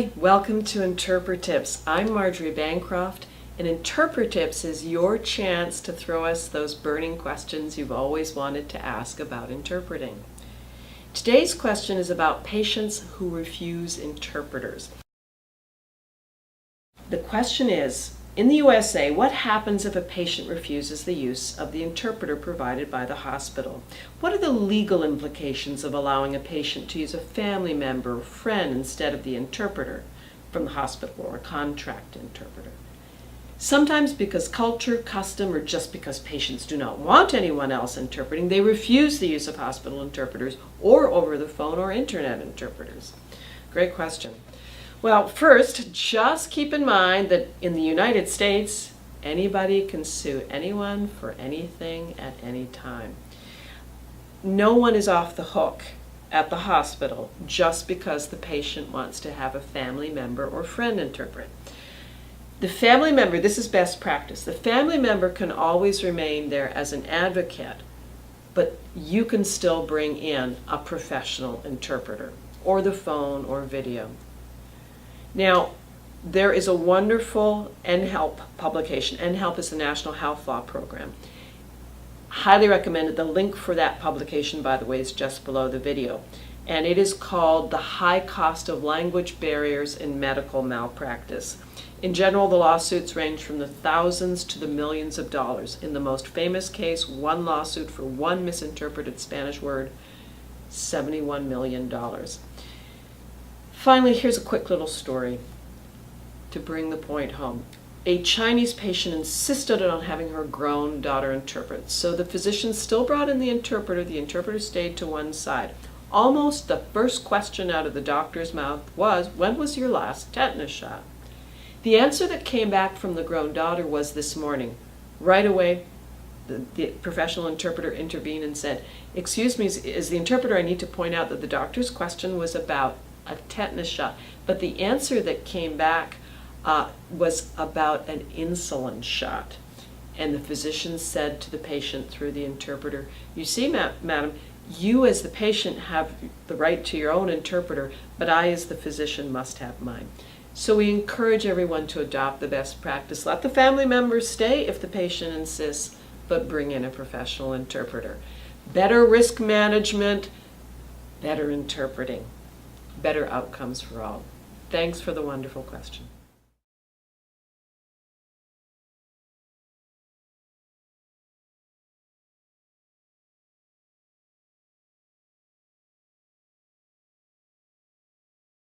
Hi, welcome to InterpreTIPs. I'm Marjory Bancroft, and InterpreTIPs is your chance to throw us those burning questions you've always wanted to ask about interpreting. Today's question is about patients who refuse interpreters. The question is, in the USA, what happens if a patient refuses the use of the interpreter provided by the hospital? What are the legal implications of allowing a patient to use a family member or friend instead of the interpreter from the hospital or a contract interpreter? Sometimes because culture, custom, or just because patients do not want anyone else interpreting, they refuse the use of hospital interpreters or over the phone or internet interpreters. Great question. Well, first, just keep in mind that in the United States, anybody can sue anyone for anything at any time. No one is off the hook at the hospital just because the patient wants to have a family member or friend interpret. The family member, this is best practice, the family member can always remain there as an advocate, but you can still bring in a professional interpreter or the phone or video. Now, there is a wonderful NHELP publication. NHELP is the National Health Law Program. Highly recommended. The link for that publication, by the way, is just below the video. And it is called The High Cost of Language Barriers in Medical Malpractice. In general, the lawsuits range from the thousands to the millions of dollars. In the most famous case, one lawsuit for one misinterpreted Spanish word, $71 million. Finally, here's a quick little story to bring the point home. A Chinese patient insisted on having her grown daughter interpret, so the physician still brought in the interpreter. The interpreter stayed to one side. Almost the first question out of the doctor's mouth was, "When was your last tetanus shot?" The answer that came back from the grown daughter was, "This morning." Right away, the professional interpreter intervened and said, "Excuse me, as the interpreter, I need to point out that the doctor's question was about a tetanus shot, but the answer that came back was about an insulin shot." And the physician said to the patient through the interpreter, "You see, madam, you as the patient have the right to your own interpreter, but I as the physician must have mine." So we encourage everyone to adopt the best practice. Let the family members stay if the patient insists, but bring in a professional interpreter. Better risk management, better interpreting. Better outcomes for all. Thanks for the wonderful question.